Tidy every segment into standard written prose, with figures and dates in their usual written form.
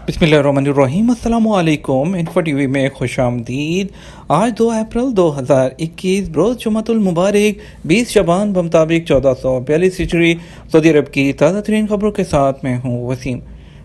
बिस्मिल्लाहिर्रहमानिर्रहीम। अस्सलामु अलैकुम। इन्फो टीवी में खुश आमदीद। आज 2 अप्रैल 2021 रोज़ जुमातुल मुबारक 20 शबान बमुताबिक 1442 हिजरी सऊदी अरब की ताज़ा तरीन खबरों के साथ मैं हूँ वसीम।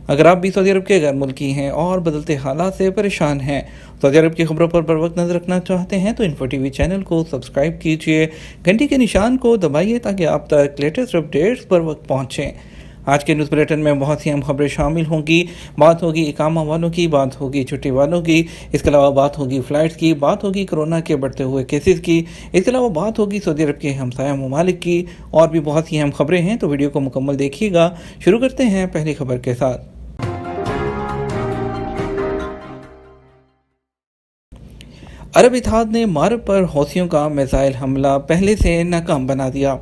अगर आप भी सऊदी अरब के गैर मुल्की हैं और बदलते हालात से परेशान हैं, सऊदी अरब की खबरों पर बर वक्त नजर रखना चाहते हैं तो इन्फो टीवी चैनल को सब्सक्राइब कीजिए, घंटी के निशान को दबाइए ताकि आप तक लेटेस्ट अपडेट्स पर वक्त पहुँचें। आज के न्यूज़ बुलेटिन में बहुत सी अहम खबरें शामिल होंगी। बात होगी इकामा वालों की, बात होगी छुट्टी वालों की, इसके अलावा बात होगी फ़्लाइट्स की, बात होगी कोरोना के बढ़ते हुए केसेस की, इसके अलावा बात होगी सऊदी अरब के हमसाया ममालिक की, और भी बहुत सी अहम खबरें हैं, तो वीडियो को मुकम्मल देखिएगा। शुरू करते हैं पहली खबर के साथ। अरब इत्तेहाद ने मारब पर हौसियों का मिसाइल हमला पहले से नाकाम बना दिया।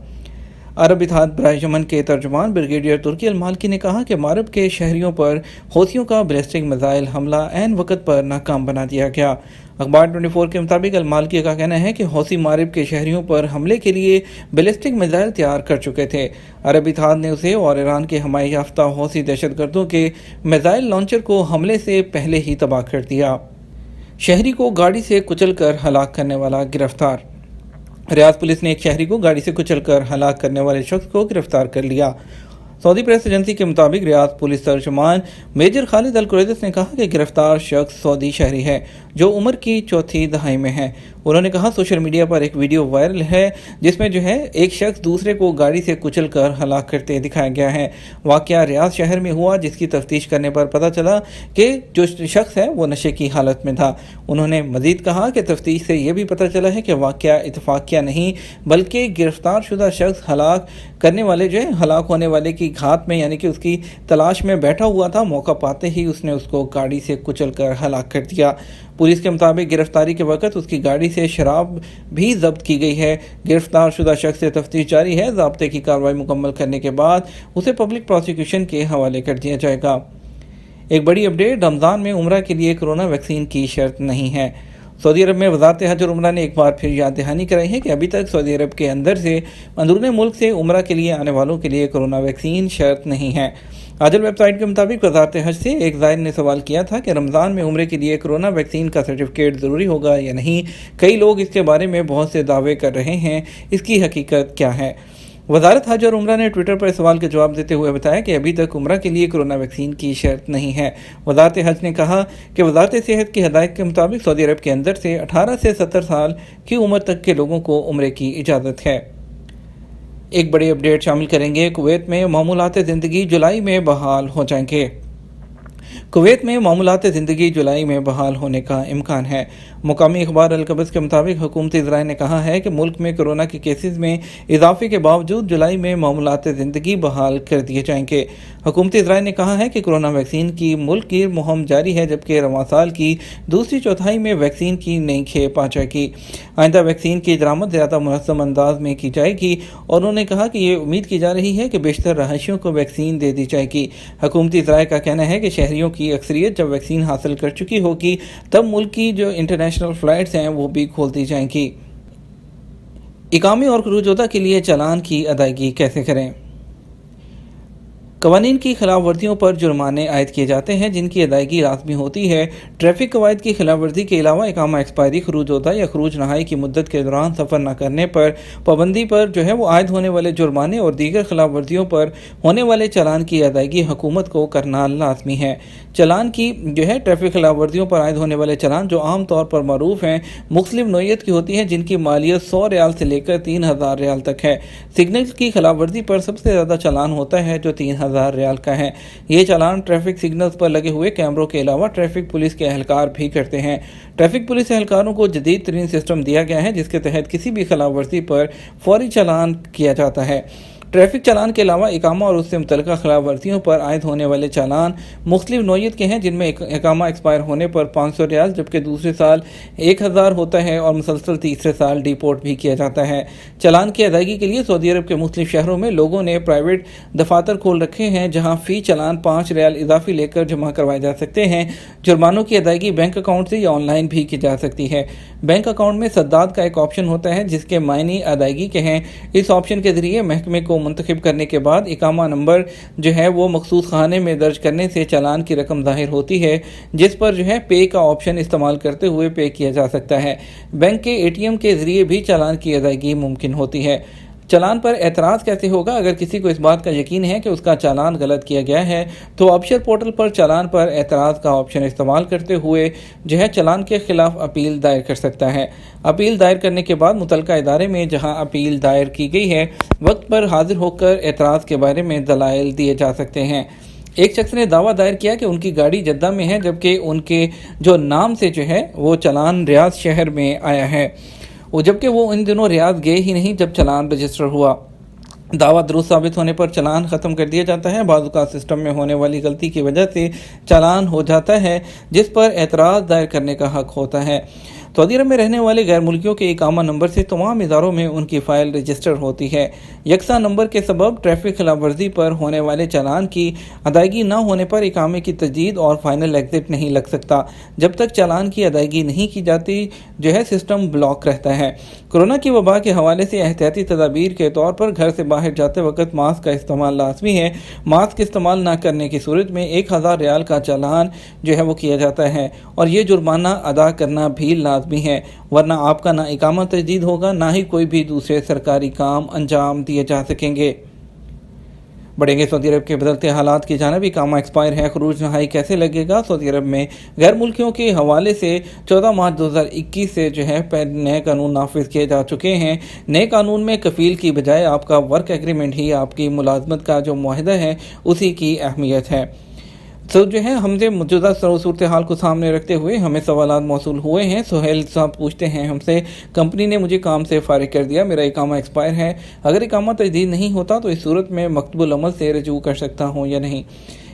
अरब इत्तेहाद बराए यमन के तर्जुमान ब्रिगेडियर तुर्की अल मालकी ने कहा कि मारब के शहरियों पर हौसियों का बैलिस्टिक मिसाइल हमला ऐन वक्त पर नाकाम बना दिया गया। अखबार 24 के मुताबिक अल मालकी का कहना है कि हौसी मारब के शहरियों पर हमले के लिए बैलिस्टिक मिसाइल तैयार कर चुके थे। अरब इत्तेहाद ने उसे और ईरान के हमाये याफ्ता हौसी दहशतगर्दों के मिसाइल लॉन्चर को हमले से पहले ही तबाह कर दिया। शहरी को गाड़ी से कुचलकर हलाक करने वाला गिरफ्तार। रियाद पुलिस ने एक शहरी को गाड़ी से कुचलकर हलाक करने वाले शख्स को गिरफ्तार कर लिया। सऊदी प्रेस एजेंसी के मुताबिक रियाद पुलिस तर्जुमान मेजर खालिद अल कुरैदिस ने कहा कि गिरफ्तार शख्स सऊदी शहरी है जो उम्र की चौथी दहाई में है। उन्होंने कहा सोशल मीडिया पर एक वीडियो वायरल है जिसमें एक शख्स दूसरे को गाड़ी से कुचलकर हलाक करते दिखाया गया है। वाकया रियाद शहर में हुआ, जिसकी तफ्तीश करने पर पता चला कि जो शख्स है वो नशे की हालत में था। उन्होंने मजीद कहा कि तफ्तीश से यह भी पता चला है कि वाकया इत्तफाकिया नहीं बल्कि गिरफ्तार शुदा शख्स हलाक करने वाले हलाक होने वाले की घात में यानी कि उसकी तलाश में बैठा हुआ था। मौका पाते ही उसने उसको गाड़ी से कुचलकर हलाक कर दिया। पुलिस के मुताबिक गिरफ्तारी के वक्त उसकी गाड़ी से शराब भी जब्त की गई है। गिरफ्तार शुदा शख्स से तफ्तीश जारी है। ज़ाब्ते की कार्रवाई मुकम्मल करने के बाद उसे पब्लिक प्रोसिक्यूशन के हवाले कर दिया जाएगा। एक बड़ी अपडेट, रमज़ान में उम्रा के लिए कोरोना वैक्सीन की शर्त नहीं है। सऊदी अरब में वज़ारत हज और उम्रा ने एक बार फिर याद दहानी कराई है कि अभी तक सऊदी अरब के अंदर से अंदरूनी मुल्क से उम्रा के लिए आने वालों के लिए कोरोना वैक्सीन शर्त नहीं है। आजल वेबसाइट के मुताबिक वज़ारत हज से एक ज़ायर ने सवाल किया था कि रमज़ान में उम्रे के लिए कोरोना वैक्सीन का सर्टिफिकेट ज़रूरी होगा या नहीं। कई लोग इसके बारे में बहुत से दावे कर रहे हैं, इसकी हकीकत क्या है। वज़ारत हज और उम्रा ने ट्विटर पर सवाल का जवाब देते हुए बताया कि अभी तक उम्रा के लिए कोरोना वैक्सीन की शर्त नहीं है। वज़ारत हज ने कहा कि वज़ारत सेहत की हदायत के मुताबिक सऊदी अरब के अंदर से 18 से 70 साल की उम्र तक के लोगों को उम्रे की इजाज़त है। एक बड़ी अपडेट शामिल करेंगे। कुवैत में मामूलात ज़िंदगी जुलाई में बहाल हो जाएंगे। कुवैत में मामूलात ज़िंदगी जुलाई में बहाल होने का इम्कान है। मुकामी अखबार अल-कबस के मुताबिक हुकूमत इज़राइल ने कहा है कि मुल्क में कोरोना के केसेस में इजाफे के बावजूद जुलाई में मामूलात ज़िंदगी बहाल कर दिए जाएंगे। हुकूमत इज़राइल ने कहा है कि कोरोना वैक्सीन की मुल्क की मुहिम जारी है, जबकि रवां साल की दूसरी चौथाई में वैक्सीन की नई खेप आ जाएगी। आइंदा वैक्सीन की दरामद ज़्यादा मुनज़्ज़म अंदाज में की जाएगी और उन्होंने कहा कि ये उम्मीद की जा रही है कि बेशतर रहायशियों को वैक्सीन दे दी जाएगी। हुकूमत इज़राइल का कहना है कि शहरियों की अक्सरियत जब वैक्सीन हासिल कर चुकी होगी तब मुल्क की जो इंटरनेशनल फ़्लाइट्स हैं वो भी खोल दी जाएंगी। इकामे और क्रूज़ोदा के लिए चालान की अदायगी कैसे करें। कवानीन की खिलाफ वर्जियों पर जुर्माने आयद किए जाते हैं जिनकी अदायगी लाजमी होती है। ट्रैफिक कवायद की खिलाफ वर्जी के अलावा इकामा एक्सपायरी, खरूज होता या खरूज नहाई की मुद्दत के दौरान सफ़र न करने पर पाबंदी पर वो आयद होने वाले जुर्माने और दीगर खिलाफ वर्जियों पर होने वाले चालान की अदायगी हुकूमत को करना लाजमी है। चालान की ट्रैफिक खिलाफ वर्जियों पर आयद होने वाले चालान जो आम तौर पर मरूफ हैं मुख्तलिफ नोयत की होती हैं, जिनकी मालियत 100 रियाल से लेकर 3000 रियाल तक है। सिग्नल की खिलाफ वर्जी पर सबसे ज़्यादा चालान होता है जो 3000 रियाल का है। ये चालान ट्रैफिक सिग्नल्स पर लगे हुए कैमरों के अलावा ट्रैफिक पुलिस के एहलकार भी करते हैं। ट्रैफिक पुलिस एहलकारों को जदीद तरीन सिस्टम दिया गया है जिसके तहत किसी भी खिलाफ वर्जी पर फौरी चालान किया जाता है। ट्रैफिक चालान के अलावा इकामा और उससे मुतल्लिका खिलाफ वर्जियों पर आयद होने वाले चालान मुख्तलिफ नोयत के हैं, जिनमें इकामा एक्सपायर होने पर 500 रियाल, जबकि दूसरे साल 1000 होता है और मुसलसल तीसरे साल डिपोर्ट भी किया जाता है। चालान की अदायगी के लिए सऊदी अरब के मुख्तलिफ शहरों में लोगों ने प्राइवेट दफातर खोल रखे हैं जहाँ फ़ी चालान 5 रियाल इजाफी लेकर जमा करवाए जा सकते हैं। जुर्मानों की अदायगी बैंक अकाउंट से या ऑनलाइन भी की जा सकती है। बैंक अकाउंट में सद्दाद का एक ऑप्शन होता है जिसके मायने अदायगी के हैं। इस ऑप्शन के जरिए महकमे को منتخب کرنے کے بعد اقامہ نمبر جو ہے وہ مخصوص خانے میں درج کرنے سے چالان کی رقم ظاہر ہوتی ہے، جس پر جو ہے پے کا آپشن استعمال کرتے ہوئے پے کیا جا سکتا ہے۔ بینک کے ATM کے ذریعے بھی چالان کی ادائیگی ممکن ہوتی ہے۔ چالان پر اعتراض کیسے ہوگا؟ اگر کسی کو اس بات کا یقین ہے کہ اس کا چالان غلط کیا گیا ہے تو آبشر پورٹل پر چالان پر اعتراض کا آپشن استعمال کرتے ہوئے جو ہے چالان کے خلاف اپیل دائر کر سکتا ہے۔ اپیل دائر کرنے کے بعد متعلقہ ادارے میں جہاں اپیل دائر کی گئی ہے وقت پر حاضر ہو کر اعتراض کے بارے میں دلائل دیے جا سکتے ہیں۔ ایک شخص نے دعویٰ دائر کیا کہ ان کی گاڑی جدہ میں ہے، جبکہ ان کے جو نام سے جو ہے وہ چالان ریاض شہر میں آیا ہے، جبکہ وہ ان دنوں ریاض گئے ہی نہیں جب چالان رجسٹر ہوا۔ دعویٰ درست ثابت ہونے پر چالان ختم کر دیا جاتا ہے۔ بعض اوقات سسٹم میں ہونے والی غلطی کی وجہ سے چالان ہو جاتا ہے جس پر اعتراض دائر کرنے کا حق ہوتا ہے۔ سعودی عرب میں رہنے والے غیر ملکیوں کے اقامہ نمبر سے تمام اداروں میں ان کی فائل رجسٹر ہوتی ہے۔ یکساں نمبر کے سبب ٹریفک خلاف ورزی پر ہونے والے چالان کی ادائیگی نہ ہونے پر اقامے کی تجدید اور فائنل ایگزٹ نہیں لگ سکتا۔ جب تک چالان کی ادائیگی نہیں کی جاتی جو ہے سسٹم بلاک رہتا ہے۔ کورونا کی وبا کے حوالے سے احتیاطی تدابیر کے طور پر گھر سے باہر جاتے وقت ماسک کا استعمال لازمی ہے۔ ماسک استعمال نہ کرنے کی صورت میں 1000 ریال کا چالان جو ہے وہ کیا جاتا ہے اور یہ جرمانہ ادا کرنا بھی لازمی ہے، ورنہ آپ کا نہ اقامہ تجدید ہوگا نہ ہی کوئی بھی دوسرے سرکاری کام انجام دیے جا سکیں گے۔ بڑھیں گے سعودی عرب کے بدلتے حالات کی جانب۔ اقامہ ایکسپائر ہے، خروج نہائی کیسے لگے گا؟ سعودی عرب میں غیر ملکیوں کے حوالے سے 14 مارچ 2021 سے جو ہے نئے قانون نافذ کیے جا چکے ہیں۔ نئے قانون میں کفیل کی بجائے آپ کا ورک ایگریمنٹ ہی آپ کی ملازمت کا جو معاہدہ ہے اسی کی اہمیت ہے۔ تو جو ہے ہم سے موجودہ صورتحال کو سامنے رکھتے ہوئے ہمیں سوالات موصول ہوئے ہیں۔ سہیل صاحب پوچھتے ہیں ہم سے، کمپنی نے مجھے کام سے فارغ کر دیا، میرا اقامہ ایکسپائر ہے، اگر اقامہ تجدید نہیں ہوتا تو اس صورت میں مکتوب العمل سے رجوع کر سکتا ہوں یا نہیں؟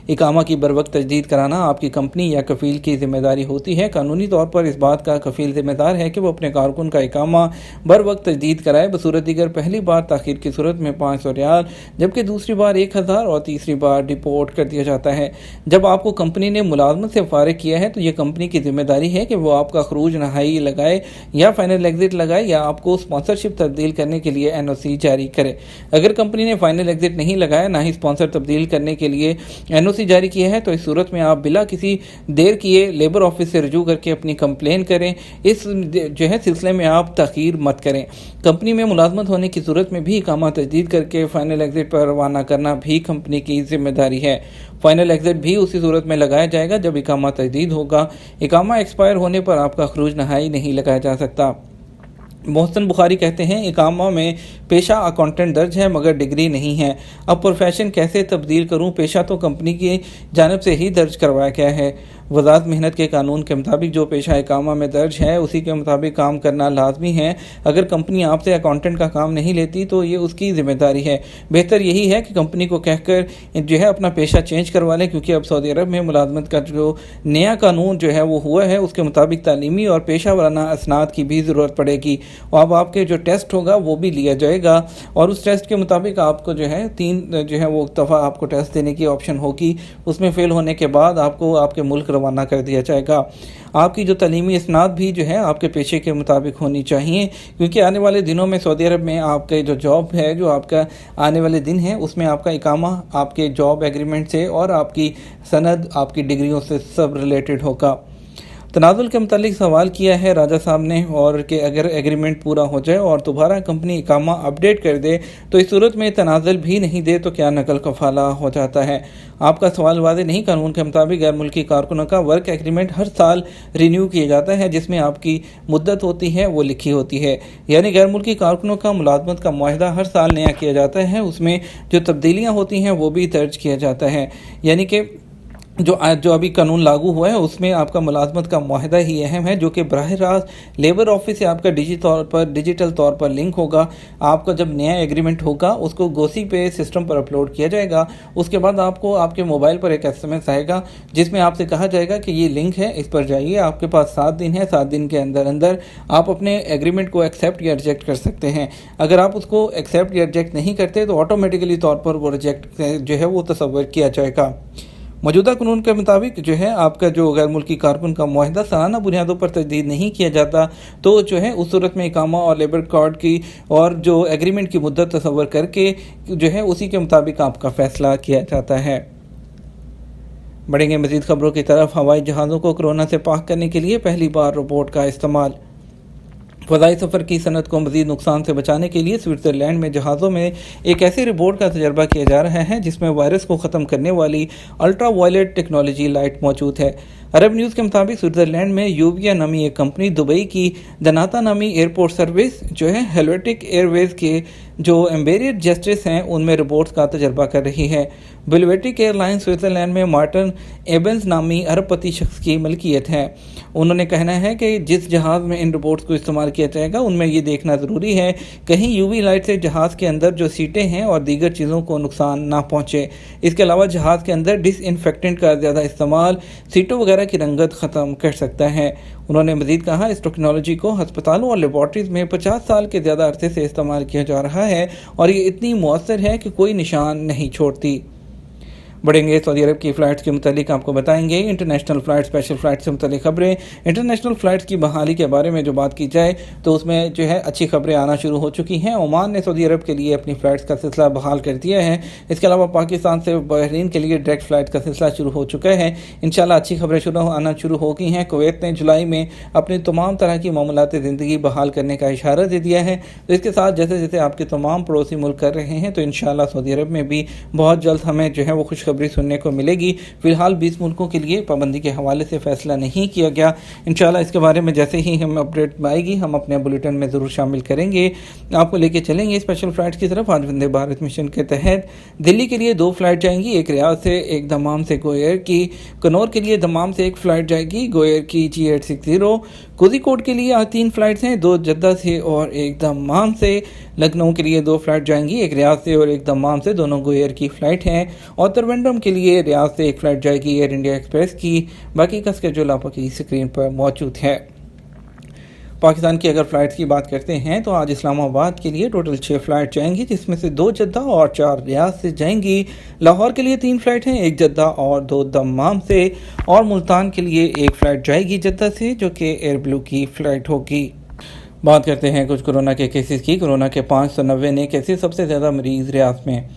اقامہ کی بروقت تجدید کرانا آپ کی کمپنی یا کفیل کی ذمہ داری ہوتی ہے۔ قانونی طور پر اس بات کا کفیل ذمہ دار ہے کہ وہ اپنے کارکن کا اقامہ بروقت تجدید کرائے۔ بصورت دیگر پہلی بار تاخیر کی صورت میں 500 ریال، جبکہ دوسری بار 1000 اور تیسری بار ڈپورٹ کر دیا جاتا ہے۔ جب آپ کو کمپنی نے ملازمت سے فارغ کیا ہے تو یہ کمپنی کی ذمہ داری ہے کہ وہ آپ کا خروج نہائی لگائے یا فائنل ایگزٹ لگائے یا آپ کو اسپانسرشپ تبدیل کرنے کے لیے NOC جاری کرے۔ اگر کمپنی نے فائنل ایگزٹ نہیں لگایا نہ ہی اسپانسر تبدیل کرنے کے لیے NOC جاری کیا ہے تو اس صورت میں آپ بلا کسی دیر کیے لیبر آفس سے رجوع کر کے اپنی کمپلین کریں۔ اس جو ہے سلسلے میں آپ تاخیر مت کریں۔ کمپنی میں ملازمت ہونے کی صورت میں بھی اقامہ تجدید کر کے فائنل ایگزٹ پر روانہ کرنا بھی کمپنی کی ذمہ داری ہے۔ فائنل ایگزٹ بھی اسی صورت میں لگایا جائے گا جب اقامہ تجدید ہوگا۔ اقامہ ایکسپائر ہونے پر آپ کا خروج نہائی نہیں لگایا جا سکتا۔ محسن بخاری کہتے ہیں اقامہ میں پیشہ اکاؤنٹنٹ درج ہے مگر ڈگری نہیں ہے، اب پروفیشن کیسے تبدیل کروں؟ پیشہ تو کمپنی کی جانب سے ہی درج کروایا گیا ہے۔ وزارت محنت کے قانون کے مطابق جو پیشہ اقامہ میں درج ہے اسی کے مطابق کام کرنا لازمی ہے۔ اگر کمپنی آپ سے اکاؤنٹنٹ کا کام نہیں لیتی تو یہ اس کی ذمہ داری ہے۔ بہتر یہی ہے کہ کمپنی کو کہہ کر جو ہے اپنا پیشہ چینج کروا لیں، کیونکہ اب سعودی عرب میں ملازمت کا جو نیا قانون جو ہے وہ ہوا ہے اس کے مطابق تعلیمی اور پیشہ ورانہ اسناد کی بھی ضرورت پڑے گی۔ اور اب آپ کے جو ٹیسٹ ہوگا وہ بھی لیا جائے گا اور اس ٹیسٹ کے مطابق آپ کو جو ہے 3 جو ہے وہ دفعہ آپ کو ٹیسٹ دینے کی آپشن ہوگی۔ اس میں فیل ہونے کے بعد آپ کو آپ کے ملک روانہ کر دیا جائے گا۔ آپ کی جو تعلیمی اسناد بھی جو ہے آپ کے پیشے کے مطابق ہونی چاہیے، کیونکہ آنے والے دنوں میں سعودی عرب میں آپ کے جو جاب ہے جو آپ کا آنے والے دن ہے اس میں آپ کا اقامہ آپ کے جاب ایگریمنٹ سے اور آپ کی سند آپ کی ڈگریوں سے سب ریلیٹڈ ہوگا۔ تنازل کے متعلق سوال کیا ہے راجہ صاحب نے، اور کہ اگر ایگریمنٹ پورا ہو جائے اور دوبارہ کمپنی اقامہ اپڈیٹ کر دے تو اس صورت میں تنازل بھی نہیں دے تو کیا نقل کفالہ ہو جاتا ہے؟ آپ کا سوال واضح نہیں۔ قانون کے مطابق غیر ملکی کارکنوں کا ورک ایگریمنٹ ہر سال رینیو کیا جاتا ہے، جس میں آپ کی مدت ہوتی ہے وہ لکھی ہوتی ہے، یعنی غیر ملکی کارکنوں کا ملازمت کا معاہدہ ہر سال نیا کیا جاتا ہے، اس میں جو تبدیلیاں ہوتی ہیں وہ بھی درج کیا جاتا ہے، یعنی کہ جو ابھی قانون لاگو ہوا ہے اس میں آپ کا ملازمت کا معاہدہ ہی اہم ہے، جو کہ براہ راست لیبر آفس سے آپ کا ڈیجیٹل طور پر لنک ہوگا۔ آپ کا جب نیا ایگریمنٹ ہوگا اس کو گوسی پہ سسٹم پر اپلوڈ کیا جائے گا، اس کے بعد آپ کو آپ کے موبائل پر ایک SMS آئے گا جس میں آپ سے کہا جائے گا کہ یہ لنک ہے، اس پر جائیے، آپ کے پاس 7 دن ہے، 7 دن کے اندر آپ اپنے ایگریمنٹ کو ایکسیپٹ یا ریجیکٹ کر سکتے ہیں۔ اگر آپ اس کو ایکسیپٹ یا ریجیکٹ نہیں کرتے تو آٹومیٹیکلی طور پر وہ ریجیکٹ جو ہے وہ تصور کیا جائے گا۔ मौजूदा कानून के मुताबिक जो है आपका जो गैर मुल्की कारकुन का मुआहदा सालाना बुनियादों पर तजदीद नहीं किया जाता तो जो है उस सूरत में इकामा और लेबर कार्ड की और जो एग्रीमेंट की मुद्दत तसव्वुर करके जो है उसी के मुताबिक आपका फ़ैसला किया जाता है। बढ़ेंगे मज़ीद खबरों की तरफ। हवाई जहाज़ों को कोरोना से पाक करने के लिए पहली बार रोबोट का इस्तेमाल। फ़ज़ाई सफ़र की सनत को मज़ीद नुकसान से बचाने के लिए स्विट्ज़रलैंड में जहाज़ों में एक ऐसे रोबोट का तजर्बा किया जा रहा है जिसमें वायरस को ख़त्म करने वाली अल्ट्रा वायलेट टेक्नोलॉजी लाइट मौजूद है। अरब न्यूज़ के मुताबिक स्विट्ज़रलैंड में यूविया नामी एक कंपनी दुबई की दनाता नामी एयरपोर्ट सर्विस जो है हेल्वेटिक एयरवेज के जो एम्बेरियड जेस्ट्स हैं उनमें रोबोट्स का तजर्बा कर रही है। बेल्वेटिक एयरलाइन स्विट्ज़रलैंड में मार्टिन एबेंस नामी अरबपति शख्स की मलकियत है। उन्होंने कहना है कि जिस जहाज़ में इन रोबोट्स को इस्तेमाल किया जाएगा उनमें ये देखना ज़रूरी है कहीं यूवी लाइट से जहाज़ के अंदर जो सीटें हैं और दीगर चीज़ों को नुकसान ना पहुँचे। इसके अलावा जहाज़ के अंदर डिसइंफेक्टेंट का ज़्यादा इस्तेमाल सीटों वगैरह की रंगत ख़त्म कर सकता है। उन्होंने मज़ीद कहा इस टेक्नोलॉजी को हस्पतालों और लेबॉर्ट्रीज़ में 50 साल के ज़्यादा अरसे से इस्तेमाल किया जा रहा है और ये इतनी मौसर है कि कोई निशान नहीं छोड़ती। बढ़ेंगे सऊदी अरब की फ़्लाइट्स के मुतालिक आपको बताएंगे इंटरनेशनल फ़्लाइट स्पेशल फ़्लाइट से मुतालिक खबरें। इंटरनेशनल फ़्लाइट्स की बहाली के बारे में जो बात की जाए तो उसमें जो है अच्छी खबरें आना शुरू हो चुकी हैं। ओमान ने सऊदी अरब के लिए अपनी फ़्लाइट्स का सिलसिला बहाल कर दिया है। इसके अलावा पाकिस्तान से बहरीन के लिए डायरेक्ट फ़्लाइट का सिलसिला शुरू हो चुका है। इंशाल्लाह अच्छी खबरें आना शुरू हो गई हैं। कुवैत ने जुलाई में अपनी तमाम तरह की मामूलात ज़िंदगी बहाल करने का इशारा दे दिया है। तो इसके साथ जैसे जैसे आपके तमाम पड़ोसी मुल्क कर रहे हैं तो इंशाल्लाह सऊदी अरब में भी बहुत जल्द हमें जो है वो खुशखबरी सुनने को मिलेगी। फिलहाल 20 मुल्कों के लिए पाबंदी के हवाले से फैसला नहीं किया गया। इंशाल्लाह इसके बारे में जैसे ही हम अपडेट आएगी हम अपने बुलेटिन में ज़रूर शामिल करेंगे, आपको लेके चलेंगे स्पेशल फ़्लाइट की तरफ। आज वंदे भारत मिशन के तहत दिल्ली के लिए 2 फ़्लाइट जाएंगी, एक रियाद से एक दमाम से गोएयर की। कनौर के लिए दमाम से एक फ़्लाइट जाएगी गोएयर की G860। कोझिकोड के लिए आज 3 फ़्लाइट्स हैं, 2 जद्दा से और एक दमाम से। लखनऊ के लिए 2 फ़्लाइट जाएंगी, एक रियाद से और एक दमाम से, दोनों गोएयर की फ़्लाइट हैं। और त्रिवेंद्रम के लिए रियाद से एक फ़्लाइट जाएगी एयर इंडिया एक्सप्रेस की। बाकी का स्केड्यूल आपकी स्क्रीन पर मौजूद है। पाकिस्तान की अगर फ़्लाइट्स की बात करते हैं तो आज इस्लामाबाद के लिए टोटल 6 फ़्लाइट जाएंगी जिसमें से 2 जद्दा और 4 रियाद से जाएंगी। लाहौर के लिए 3 फ़्लाइट हैं, 1 जद्दा और 2 दम्माम से। और मुल्तान के लिए 1 फ़्लाइट जाएगी जद्दा से जो कि एयर ब्लू की फ़्लाइट होगी। बात करते हैं कुछ कोरोना के केसेस की। कोरोना के 590 नए केसेस, सबसे ज़्यादा मरीज़ रियाद में।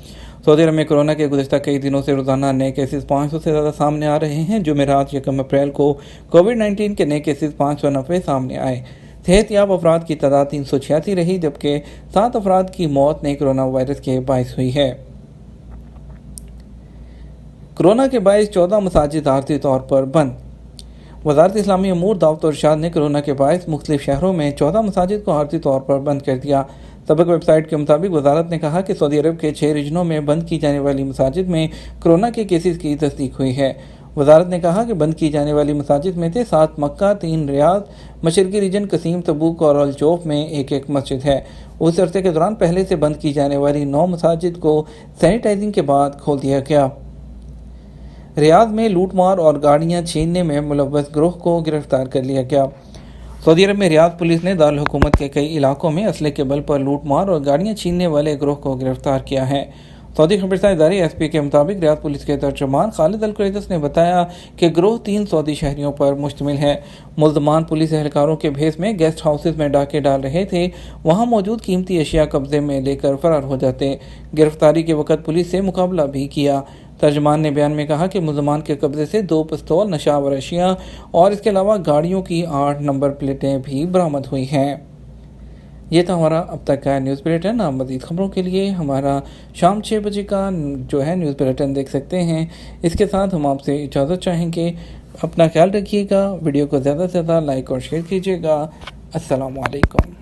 सऊदी अरब में कोरोना के गुज़िश्ता कई दिनों से रोज़ाना नए केसेस 500 से ज़्यादा सामने आ रहे हैं। जुमेरात 1 अप्रैल को कोविड-19 के नए केसेस 590 सामने आए। सेहतयाब अफराद की तादाद 386 रही जबकि 7 अफराद की मौत नए कोरोना वायरस के बायस हुई है। कोरोना के बायस 14 मसाजिद आरती तौर पर बंद। वज़ारत इस्लामी अमूर दावत और इरशाद ने कोरोना के बायस मुख्तलिफ शहरों में 14 मसाजिद को आरती तौर पर बंद कर दिया। सबक वेबसाइट के मुताबिक वज़ारत ने कहा कि सऊदी अरब के 6 रीजनों में बंद की जाने वाली मसाजिद में कोरोना के केसेस की तस्दीक हुई है। वज़ारत ने कहा कि बंद की जाने वाली मसाजिद में से 7 मक्का, 3 रियाद, मशरकी रीजन कसीम, तबूक और अल जोफ में एक मस्जिद है। उस अरसे के दौरान पहले से बंद की जाने वाली 9 मसाजिद को सैनिटाइजिंग के बाद खोल दिया गया। रियाद में लूटमार और गाड़ियां छीनने में मुलव्वस गिरोह को गिरफ्तार कर लिया गया। सऊदी अरब में रियाद पुलिस ने दारुल हुकूमत के कई इलाकों में असले के बल पर लूटमार और गाड़ियां छीनने वाले गिरोह को गिरफ्तार किया है। सऊदी खबरसां इदारे एसपी के मुताबिक रियाद पुलिस के तर्जुमान खालिद अल कुरैदस ने बताया कि गिरोह 3 सऊदी शहरियों पर मुश्तमिल है। मुल्ज़मान पुलिस एहलकारों के भेस में गेस्ट हाउसेज में डाके डाल रहे थे, वहां मौजूद कीमती अशिया कब्जे में लेकर फरार हो जाते। गिरफ्तारी के वक्त पुलिस से मुकाबला भी किया। तर्जुमान ने बयान में कहा कि मुल्ज़मान के कब्जे से 2 पिस्तौल, नशावर अशिया और इसके अलावा गाड़ियों की 8 नंबर प्लेटें भी बरामद हुई हैं। ये था हमारा अब तक का न्यूज़ बुलेटिन। आप मज़ीद खबरों के लिए हमारा शाम 6 बजे का जो है न्यूज़ बुलेटिन देख सकते हैं। इसके साथ हम आपसे इजाज़त चाहेंगे। अपना ख्याल रखिएगा, वीडियो को ज़्यादा से ज़्यादा लाइक और शेयर कीजिएगा। अस्सलामु अलैकुम।